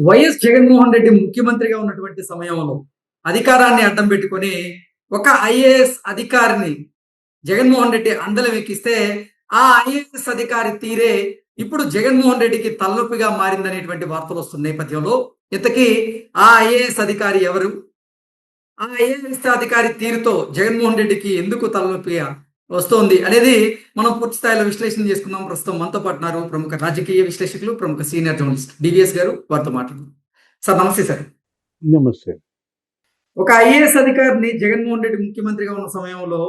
YS Jaganmohan Reddy ముఖ్యమంత్రిగా ఉన్నటువంటి సమయంలో అధికారాన్ని అడ్డం పెట్టుకొని ఒక ఐఏఎస్ అధికారిని జగన్మోహన్ రెడ్డి అందలం ఎక్కిస్తే ఆ ఐఏఎస్ అధికారి తీరే ఇప్పుడు జగన్మోహన్ రెడ్డికి తలనొప్పిగా మారిందనేటువంటి వార్తలు వస్తున్న నేపథ్యంలో ఇంతకీ ఆ ఐఏఎస్ అధికారి ఎవరు? ఆ ఐఏఎస్ అధికారి తీరుతో జగన్మోహన్ రెడ్డికి ఎందుకు తలనొప్పిగా వస్తోంది అనేది మనం పూర్తి స్థాయిలో విశ్లేషణ చేసుకుందాం. ప్రస్తుతం మనతో పాటు ఉన్నారు ప్రముఖ రాజకీయ విశ్లేషకులు, ప్రముఖ సీనియర్ జర్నలిస్ట్ డివిఎస్ గారు. వారితో మాట్లాడుతున్నాం. సార్ నమస్తే సార్. నమస్తే. ఒక ఐఏఎస్ అధికారిని జగన్మోహన్ రెడ్డి ముఖ్యమంత్రిగా ఉన్న సమయంలో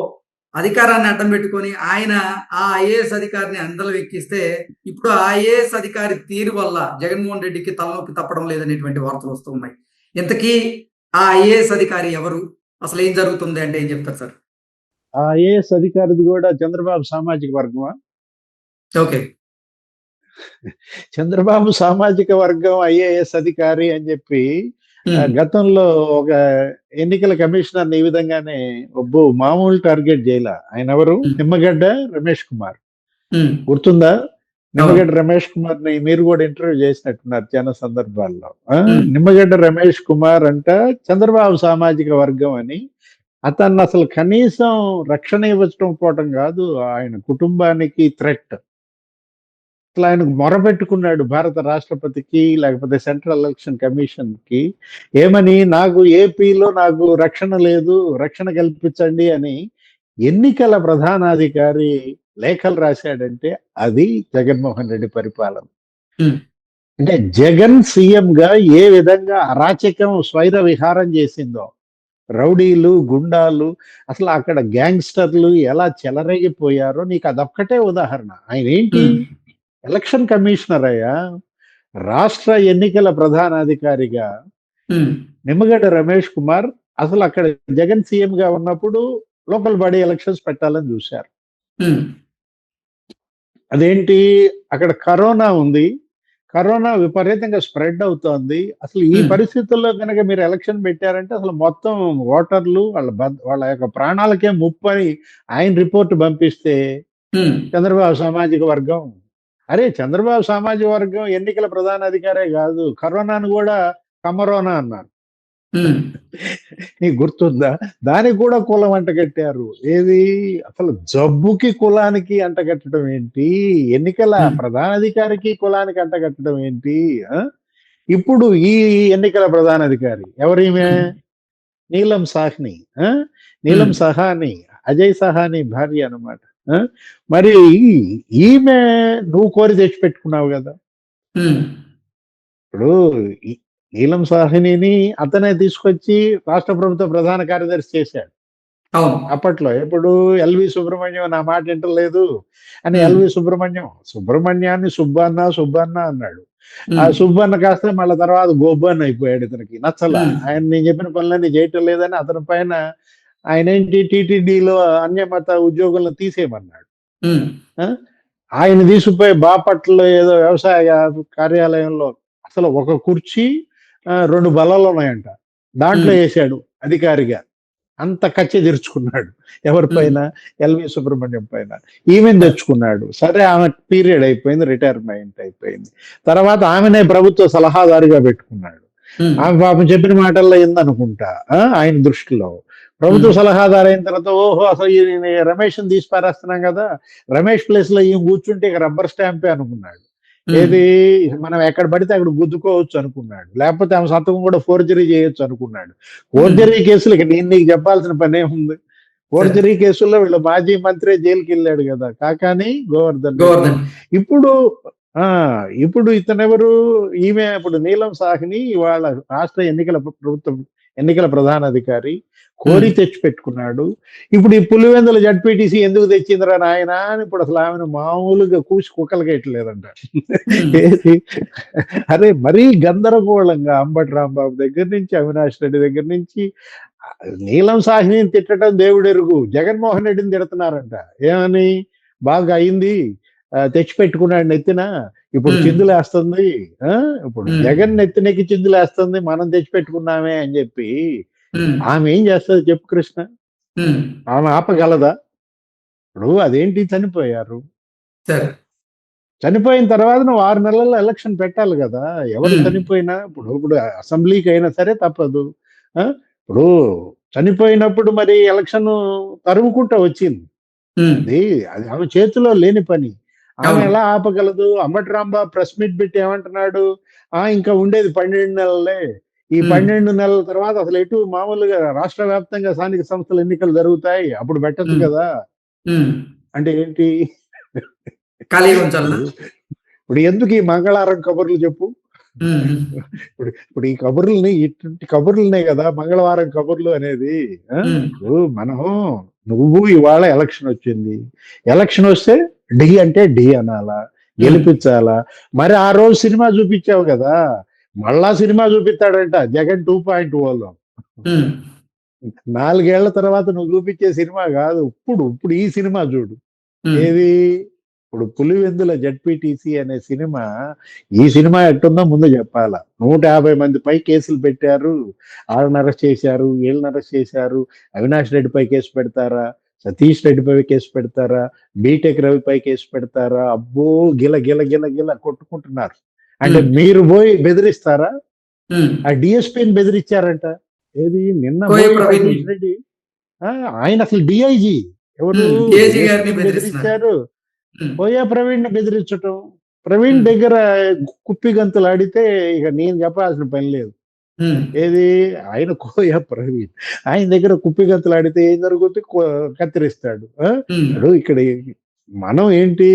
అధికారాన్ని అడ్డం పెట్టుకొని ఆయన ఆ ఐఏఎస్ అధికారిని అందలం ఎక్కిస్తే ఇప్పుడు ఆ ఐఏఎస్ అధికారి తీరు వల్ల జగన్మోహన్ రెడ్డికి తలనొప్పి తప్పడం లేదనేటువంటి వార్తలు వస్తూ ఉన్నాయి. ఇంతకీ ఆ ఐఏఎస్ అధికారి ఎవరు? అసలు ఏం జరుగుతుంది అంటే ఏం చెప్తారు సార్? ఆ ఐఏఎస్ అధికారిది కూడా చంద్రబాబు సామాజిక వర్గమా? ఓకే. చంద్రబాబు సామాజిక వర్గం ఐఏఎస్ అధికారి అని చెప్పి గతంలో ఒక ఎన్నికల కమిషనర్ ఈ విధంగానే మామూలు టార్గెట్ చేయలే. ఆయన ఎవరు? నిమ్మగడ్డ రమేష్ కుమార్. గుర్తుందా? నిమ్మగడ్డ రమేష్ కుమార్ ని మీరు కూడా ఇంటర్వ్యూ చేసినట్టున్నారు చాలా సందర్భాల్లో. నిమ్మగడ్డ రమేష్ కుమార్ అంట చంద్రబాబు సామాజిక వర్గం అని. అతన్ని అసలు కనీసం రక్షణ ఇవ్వటం పోవటం కాదు, ఆయన కుటుంబానికి థ్రెట్. అసలు ఆయనకు మొరపెట్టుకున్నాడు భారత రాష్ట్రపతికి, లేకపోతే సెంట్రల్ ఎలక్షన్ కమిషన్ కి. ఏమని? నాకు ఏపీలో నాకు రక్షణ లేదు, రక్షణ కల్పించండి అని ఎన్నికల ప్రధానాధికారి లేఖలు రాశాడంటే అది జగన్మోహన్ రెడ్డి పరిపాలన. అంటే జగన్ సీఎం గా ఏ విధంగా అరాచకం స్వైర విహారం చేసిందో, రౌడీలు, గుండాలు, అసలు అక్కడ గ్యాంగ్స్టర్లు ఎలా చెలరేగిపోయారో నీకు అదొక్కటే ఉదాహరణ. ఆయన ఏంటి? ఎలక్షన్ కమిషనర్ అయ్యా, రాష్ట్ర ఎన్నికల ప్రధానాధికారిగా నిమ్మగడ్డ రమేష్ కుమార్ అసలు అక్కడ జగన్ సీఎం గా ఉన్నప్పుడు లోకల్ బాడీ ఎలక్షన్స్ పెట్టాలని చూశారు. అదేంటి? అక్కడ కరోనా ఉంది, కరోనా విపరీతంగా స్ప్రెడ్ అవుతోంది. అసలు ఈ పరిస్థితుల్లో కనుక మీరు ఎలక్షన్ పెట్టారంటే అసలు మొత్తం ఓటర్లు వాళ్ళ యొక్క ప్రాణాలకే ముప్పు అని ఆయన రిపోర్ట్ పంపిస్తే చంద్రబాబు సామాజిక వర్గం, అరే చంద్రబాబు సామాజిక వర్గం ఎన్నికల ప్రధానాధికారే కాదు, కరోనాను కూడా కమరోనా అన్నారు. నీకు గుర్తుందా? దానికి కూడా కులం అంటగట్టారు. ఏది? అసలు జబ్బుకి కులానికి అంటగట్టడం ఏంటి? ఎన్నికల ప్రధానాధికారికి కులానికి అంటగట్టడం ఏంటి? ఇప్పుడు ఈ ఎన్నికల ప్రధానాధికారి ఎవరీమే? నీలం సాహ్ని. నీలం సహాని, అజయ్ సహాని భార్య అన్నమాట. మరి ఈమె నువ్వు కోరి తెచ్చిపెట్టుకున్నావు కదా. ఇప్పుడు నీలం సాహ్నిని అతనే తీసుకొచ్చి రాష్ట్ర ప్రభుత్వ ప్రధాన కార్యదర్శి చేశాడు అప్పట్లో. ఎప్పుడు? ఎల్వి సుబ్రహ్మణ్యం నా మాట వింటలేదు అని ఎల్వి సుబ్రహ్మణ్యాన్ని సుబ్బన్న అన్నాడు. ఆ సుబ్బన్న కాస్త మళ్ళీ తర్వాత గోబ్బన్న అయిపోయాడు. ఇతనికి నచ్చల. ఆయన నేను చెప్పిన పనులన్నీ చేయటం లేదని అతని పైన ఆయన ఏంటి టీటీడీలో అన్యమత ఉద్యోగులను తీసేయమన్నాడు. ఆయన తీసుకుపోయి బాపట్ల ఏదో వ్యవసాయ కార్యాలయంలో అసలు ఒక కుర్చీ 2 బల్లలు ఉన్నాయంట, దాంట్లో వేసాడు అధికారిగా. అంత కచ్చి తెరుచుకున్నాడు ఎవరిపైన? ఎల్వి సుబ్రహ్మణ్యం పైన. ఈమెను తెచ్చుకున్నాడు. సరే, ఆమె పీరియడ్ అయిపోయింది, రిటైర్మెంట్ అయిపోయింది. తర్వాత ఆమెనే ప్రభుత్వ సలహాదారుగా పెట్టుకున్నాడు. ఆమె పాపం చెప్పిన మాటల్లో ఏందనుకుంటా ఆయన దృష్టిలో. ప్రభుత్వ సలహాదారు అయిన తర్వాత ఓహో అసలు ఈ రమేష్ని తీసి పారేస్తున్నాం కదా, రమేష్ ప్లేస్ లో ఈయన కూర్చుంటే ఇక రబ్బర్ స్టాంపే అనుకున్నాడు. ఏది? మనం ఎక్కడ పడితే అక్కడ గుద్దుకోవచ్చు అనుకున్నాడు. లేకపోతే ఆమె సంతకం కూడా ఫోర్జరీ చేయొచ్చు అనుకున్నాడు. ఫోర్జరీ కేసులు ఇక నీకు చెప్పాల్సిన పని ఏముంది? ఫోర్జరీ కేసుల్లో వీళ్ళ మాజీ మంత్రి జైలుకి వెళ్ళాడు కదా, కాకాని గోవర్ధన్. ఇప్పుడు ఇతనెవరు? ఈమె ఇప్పుడు నీలం సాహ్ని వాళ్ళ రాష్ట్ర ఎన్నికల ప్రధానాధికారి కోరి తెచ్చి పెట్టుకున్నాడు. ఇప్పుడు ఈ పులివెందుల జడ్పీటీసీ ఎందుకు తెచ్చిందిరా నాయన అని ఇప్పుడు అసలు ఆమెను మామూలుగా కూసి కుక్కలకేయట్లేదంట. అరే మరీ గందరగోళంగా అంబటి రాంబాబు దగ్గర నుంచి, అవినాష్ రెడ్డి దగ్గర నుంచి నీలం సాహ్నిని తిట్టడం దేవుడెరుగు, జగన్మోహన్ రెడ్డిని తిడుతున్నారంట. ఏమని? బాగా అయింది, తెచ్చి పెట్టుకున్నాడు నెత్తిన, ఇప్పుడు చిందులేస్తుంది, ఇప్పుడు జగన్ నెత్తినకి చిందులేస్తుంది, మనం తెచ్చి పెట్టుకున్నామే అని చెప్పి. ఆమె ఏం చేస్తుంది చెప్పు కృష్ణ? ఆమె ఆపగలదా? ఇప్పుడు అదేంటి? చనిపోయారు. చనిపోయిన తర్వాత నువ్వు 6 నెలల్లో ఎలక్షన్ పెట్టాలి కదా. ఎవరు చనిపోయినా ఇప్పుడు అసెంబ్లీకి అయినా సరే తప్పదు. ఇప్పుడు చనిపోయినప్పుడు మరి ఎలక్షన్ తరుముకుంటా వచ్చింది. అది అది ఆమె చేతిలో లేని పని. ఆమె ఎలా ఆపగలదు? అంబటి రాంబాబు ప్రెస్ మీట్ పెట్టి ఏమంటున్నాడు? ఇంకా ఉండేది 12 నెలలే. ఈ 12 నెలల తర్వాత అసలు ఎటు మామూలుగా రాష్ట్ర వ్యాప్తంగా స్థానిక సంస్థల ఎన్నికలు జరుగుతాయి. అప్పుడు పెట్టచ్చు కదా. అంటే ఏంటి? ఇప్పుడు ఎందుకు ఈ మంగళవారం కబుర్లు చెప్పు? ఇప్పుడు ఈ కబుర్లని ఇటువంటి కబుర్లనే కదా మంగళవారం కబుర్లు అనేది. మనం నువ్వు ఇవాళ ఎలక్షన్ వచ్చింది. ఎలక్షన్ వస్తే డి అంటే డి అనాలా, గెలిపించాలా. మరి ఆ రోజు సినిమా చూపించావు కదా, మళ్ళా సినిమా చూపిస్తాడంట జగన్ 2.0లో. 4 ఏళ్ల తర్వాత నువ్వు చూపించే సినిమా కాదు. ఇప్పుడు ఈ సినిమా చూడు. ఏది? ఇప్పుడు పులివెందుల జడ్పీటీసీ అనే సినిమా, ఈ సినిమా ఎట్టుందో ముందు చెప్పాలా. 150 మంది పై కేసులు పెట్టారు, వాళ్ళని అరెస్ట్ చేశారు, వీళ్ళని అరెస్ట్ చేశారు. అవినాష్ రెడ్డిపై కేసు పెడతారా, సతీష్ రెడ్డిపై కేసు పెడతారా, బీటెక్ రవిపై కేసు పెడతారా? అబ్బో గిల గిల గిల గిల కొట్టుకుంటున్నారు. అంటే మీరు పోయి బెదిరిస్తారా? ఆ డిఎస్పీని బెదిరించారంట. ఏది? నిన్న సతీష్ రెడ్డి ఆయన అసలు డిఐజీ ఎవరు బెదిరించారు? పోయా ప్రవీణ్ బెదిరించటం. ప్రవీణ్ దగ్గర కుప్పి గంతులు ఆడితే ఇక నేను చెప్పాల్సిన పని లేదు. ఏది? ఆయన కోయా ప్రవీణ్ ఆయన దగ్గర కుప్పి గంతులు ఆడితే ఏం జరుగుతుంది? కత్తిరిస్తాడు. ఇక్కడ మనం ఏంటి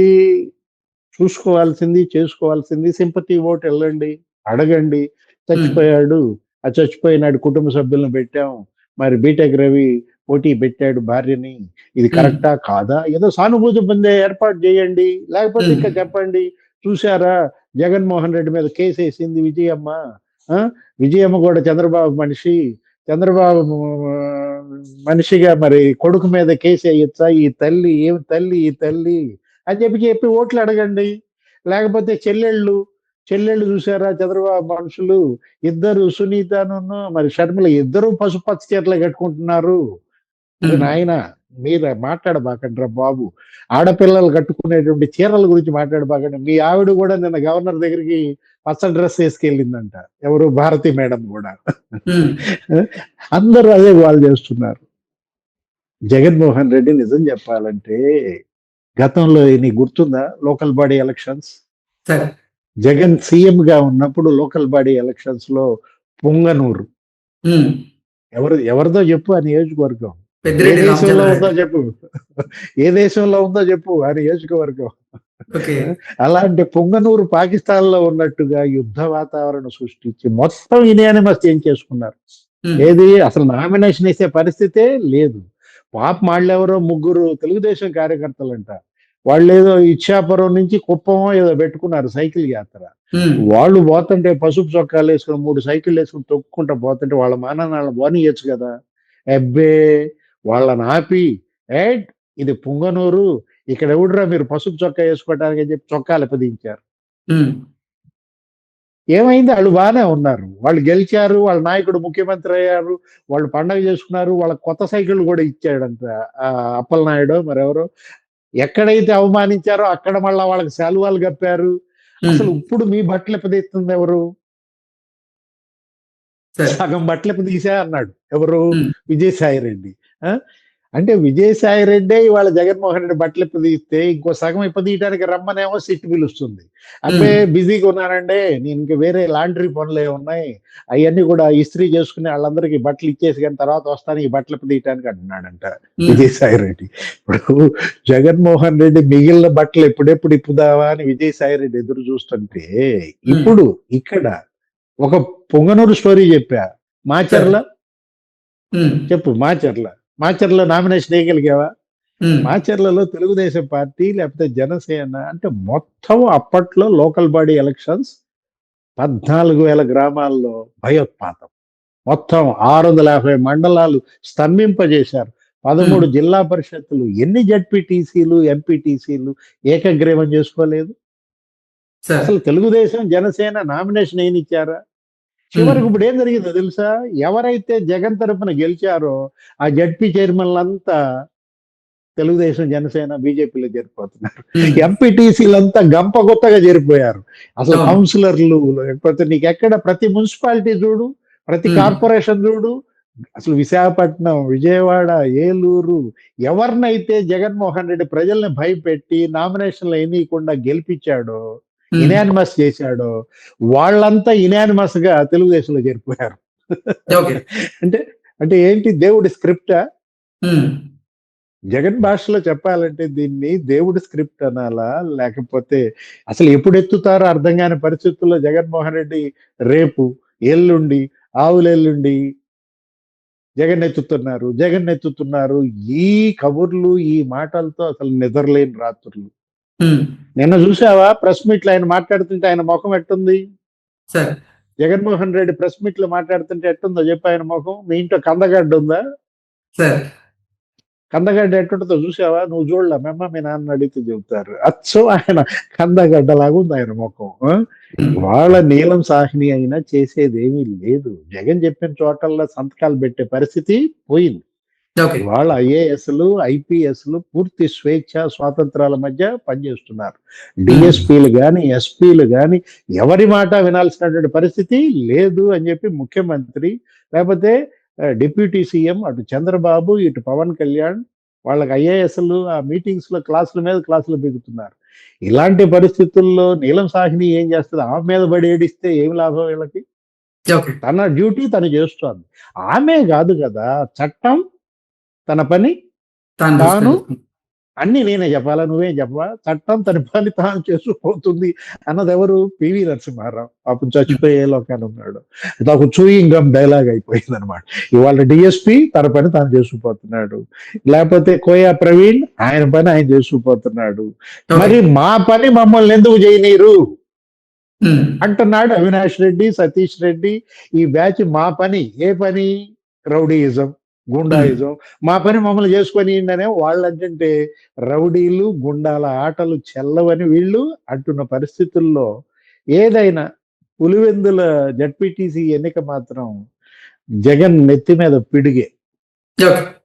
చూసుకోవాల్సింది, చేసుకోవాల్సింది సింపతి ఓట్ వెళ్ళండి, అడగండి. చచ్చిపోయాడు, ఆ చచ్చిపోయినాడు కుటుంబ సభ్యులను పెట్టాం. మరి బీటెక్ రవి పోటీ పెట్టాడు భార్యని, ఇది కరెక్టా కాదా? ఏదో సానుభూతి పొందే ఏర్పాటు చేయండి. లేకపోతే ఇంకా చెప్పండి, చూసారా జగన్మోహన్ రెడ్డి మీద కేసు వేసింది విజయమ్మ. విజయమ్మ కూడా చంద్రబాబు మనిషి, చంద్రబాబు మనిషిగా మరి కొడుకు మీద కేసు వేయచ్చా? ఈ తల్లి ఏం తల్లి ఈ తల్లి అని చెప్పి ఓట్లు అడగండి. లేకపోతే చెల్లెళ్ళు చూసారా చంద్రబాబు మనుషులు ఇద్దరు, సునీతను మరి షర్మిల ఇద్దరు పసుపచ్చ చీరలు కట్టుకుంటున్నారు. నాయన మీరు మాట్లాడబాకండి బాబు, ఆడపిల్లలు కట్టుకునేటువంటి చీరల గురించి మాట్లాడబాకండి. మీ ఆవిడ కూడా నిన్న గవర్నర్ దగ్గరికి పచ్చ డ్రెస్ వేసుకెళ్ళిందంట. ఎవరు? భారతి మేడం కూడా. అందరూ అదే వాళ్ళు చేస్తున్నారు. జగన్మోహన్ రెడ్డి నిజం చెప్పాలంటే గతంలో నీకు గుర్తుందా local body elections? Jagan CM గా ఉన్నప్పుడు లోకల్ బాడీ ఎలక్షన్స్ లో పుంగనూరు ఎవరిదో చెప్పు ఆ నియోజకవర్గం. ఏ దేశంలో ఉందో చెప్పు, ఏ దేశంలో ఉందో చెప్పు ఆ నియోజకవర్గం. అలాంటి పుంగనూరు పాకిస్తాన్ లో ఉన్నట్టుగా యుద్ధ వాతావరణం సృష్టించి మొత్తం యునానిమస్ చేంజ్ చేసుకున్నారు. ఏది? అసలు నామినేషన్ వేసే పరిస్థితే లేదు. పాప వాళ్ళెవరో ముగ్గురు తెలుగుదేశం కార్యకర్తలంట, వాళ్ళు ఏదో ఇచ్చాపురం నుంచి కుప్పమో ఏదో పెట్టుకున్నారు సైకిల్ యాత్ర. వాళ్ళు పోతుంటే పసుపు చొక్కాలు వేసుకుని 3 సైకిల్ వేసుకుని తొక్కుంటా పోతుంటే వాళ్ళ మానాన్ని పోనీయచ్చు కదా. అబ్బే వాళ్ళని ఆపి ఇది పుంగనూరు, ఇక్కడ ఎవడురా మీరు పసుపు చొక్కా వేసుకోవడానికి అని చెప్పి చొక్కాలు పదించారు. ఏమైంది? వాళ్ళు బాగానే ఉన్నారు, వాళ్ళు గెలిచారు, వాళ్ళ నాయకుడు ముఖ్యమంత్రి అయ్యారు, వాళ్ళు పండగ చేసుకున్నారు, వాళ్ళ కొత్త సైకిల్ కూడా ఇచ్చాడంట అప్పలనాయుడు మరెవరో. ఎక్కడైతే అవమానించారో అక్కడ మళ్ళా వాళ్ళకి శాలువాలు కప్పారు. అసలు ఇప్పుడు మీ బట్టలు ఎప్పదీస్తుంది ఎవరు? సగం బట్టలు ఎప్పదీసా అన్నాడు ఎవరు? విజయసాయి రెడ్డి. అంటే విజయసాయి రెడ్డే ఇవాళ జగన్మోహన్ రెడ్డి బట్టలు ఇప్పదీస్తే ఇంకో సగం ఇప్పదీయడానికి రమ్మనేమో సిట్ పిలుస్తుంది. అబ్బే బిజీగా ఉన్నానండి, నేను ఇంక వేరే లాండ్రీ పనులు ఉన్నాయి, అవన్నీ కూడా ఇస్త్రీ చేసుకుని వాళ్ళందరికీ బట్టలు ఇచ్చేసి కానీ తర్వాత వస్తాను ఈ బట్టలు ఇప్పదీయటానికి అంటున్నాడంట విజయసాయి రెడ్డి. ఇప్పుడు జగన్మోహన్ రెడ్డి మిగిలిన బట్టలు ఎప్పుడెప్పుడు ఇప్పుదావా అని విజయసాయి రెడ్డి ఎదురు చూస్తుంటే, ఇప్పుడు ఇక్కడ ఒక పొంగనూరు స్టోరీ చెప్పా. మాచర్ల చెప్పు, మాచర్ల నామినేషన్ వేయగలిగావా? మాచర్లలో తెలుగుదేశం పార్టీ లేకపోతే జనసేన అంటే మొత్తం అప్పట్లో లోకల్ బాడీ ఎలక్షన్స్ 14,000 గ్రామాల్లో భయోత్పాతం. మొత్తం 650 మండలాలు స్తంభింపజేశారు. 13 జిల్లా పరిషత్తులు, ఎన్ని జడ్పీటీసీలు ఎంపీటీసీలు ఏకగ్రీవం చేసుకోలేదు. అసలు తెలుగుదేశం జనసేన నామినేషన్ ఏమి ఇచ్చారా? చివరికి ఇప్పుడు ఏం జరిగిందో తెలుసా? ఎవరైతే జగన్ తరఫున గెలిచారో ఆ జడ్పీ చైర్మన్లంతా తెలుగుదేశం, జనసేన, బీజేపీలో చేరిపోతున్నారు. ఉమ్, ఎంపీటీసీలంతా గంపగుత్తగా చేరిపోయారు. అసలు అవును. కౌన్సిలర్లు, లేకపోతే నీకు ఎక్కడ ప్రతి మున్సిపాలిటీ చూడు, ప్రతి ఉమ్, కార్పొరేషన్ చూడు, అసలు విశాఖపట్నం, విజయవాడ, ఏలూరు, ఎవరినైతే జగన్మోహన్ రెడ్డి ప్రజల్ని భయపెట్టి నామినేషన్లు ఎన్నియకుండా గెలిపించాడో, ఉమ్, ఇనానిమస్ చేశాడో, వాళ్ళంతా ఇనానిమస్ గా తెలుగుదేశంలో చేరిపోయారు. ఓకే. అంటే అంటే ఏంటి, దేవుడి స్క్రిప్టా? ఉమ్, జగన్ భాషలో చెప్పాలంటే దీన్ని దేవుడి స్క్రిప్ట్ అనాలా, లేకపోతే అసలు ఎప్పుడు ఎత్తుతారో అర్థం కాని పరిస్థితుల్లో జగన్మోహన్ రెడ్డి రేపు, ఎల్లుండి, ఆవులెల్లుండి జగన్ ఎత్తుతున్నారు. ఈ కబుర్లు, ఈ మాటలతో అసలు నిద్రలేని రాత్రులు. ఉమ్, నిన్న చూసావా ప్రెస్ మీట్లు ఆయన మాట్లాడుతుంటే ఆయన ముఖం ఎట్టుంది? సార్. జగన్మోహన్ రెడ్డి ప్రెస్ మీట్లు మాట్లాడుతుంటే ఎట్టుందో చెప్పి ఆయన ముఖం. మీ ఇంట్లో కందగడ్డ ఉందా? సార్. కందగడ్డ ఎట్టుంటుందో చూసావా? నువ్వు చూడలే, మీ నాన్న అడిగితే చెబుతారు. అచ్చం ఆయన కందగడ్డలాగా ఉంది ఆయన ముఖం. ఉమ్, వాళ్ళ నీలం సాహ్ని అయినా చేసేది ఏమీ లేదు. జగన్ చెప్పిన చోటల్లో సంతకాలు పెట్టే పరిస్థితి పోయింది. ఓకే. ఇవాళ ఐఏఎస్లు, ఐపీఎస్లు పూర్తి స్వేచ్ఛ స్వాతంత్రాల మధ్య పనిచేస్తున్నారు. డిఎస్పీలు కానీ, ఎస్పీలు కానీ ఎవరి మాట వినాల్సినటువంటి పరిస్థితి లేదు అని చెప్పి ముఖ్యమంత్రి, లేకపోతే డిప్యూటీ సీఎం, అటు చంద్రబాబు, ఇటు పవన్ కళ్యాణ్, వాళ్ళకి ఐఏఎస్లు ఆ మీటింగ్స్ లో క్లాసుల మీద క్లాసులు బిగుతున్నారు. ఇలాంటి పరిస్థితుల్లో నీలం సాహ్ని ఏం చేస్తుంది? ఆమె మీద పడి ఏడిస్తే ఏమి లాభం వీళ్ళకి? ఓకే. తన డ్యూటీ తను చేస్తోంది. ఆమె కాదు కదా, చట్టం తన పని తాను తాను, చూసుకొని. అన్ని నేనే చెప్పాలా, నువ్వేం చెప్పవా? చట్టం తన పని తాను చేసుకుపోతుంది అన్నది ఎవరు? పివి నరసింహారావు. పాపం చచ్చిపోయే లోకాన్ని ఉన్నాడు. ఇది ఒక చూయింగ్ గమ్ డైలాగ్ అయిపోయింది అనమాట. ఇవాళ డిఎస్పి తన పని తాను చేసుకుపోతున్నాడు, లేకపోతే కోయా ప్రవీణ్ ఆయన పని ఆయన చేసుకుపోతున్నాడు. ఓకే. మరి మా పని మమ్మల్ని ఎందుకు చేయనీరు ఉమ్, అంటున్నాడు అవినాష్ రెడ్డి, సతీష్ రెడ్డి. ఈ బ్యాచ్ మా పని, ఏ పని? రౌడీయిజం, గుండాయిజం. మా పని మమ్మల్ని చేసుకొని అనే వాళ్ళు అంటే రౌడీలు, గుండాల ఆటలు చెల్లవని వీళ్ళు అంటున్న పరిస్థితుల్లో ఏదైనా పులివెందుల జడ్పీటీసీ ఎన్నిక మాత్రం జగన్ నెత్తి మీద పిడిగే. ఓకే.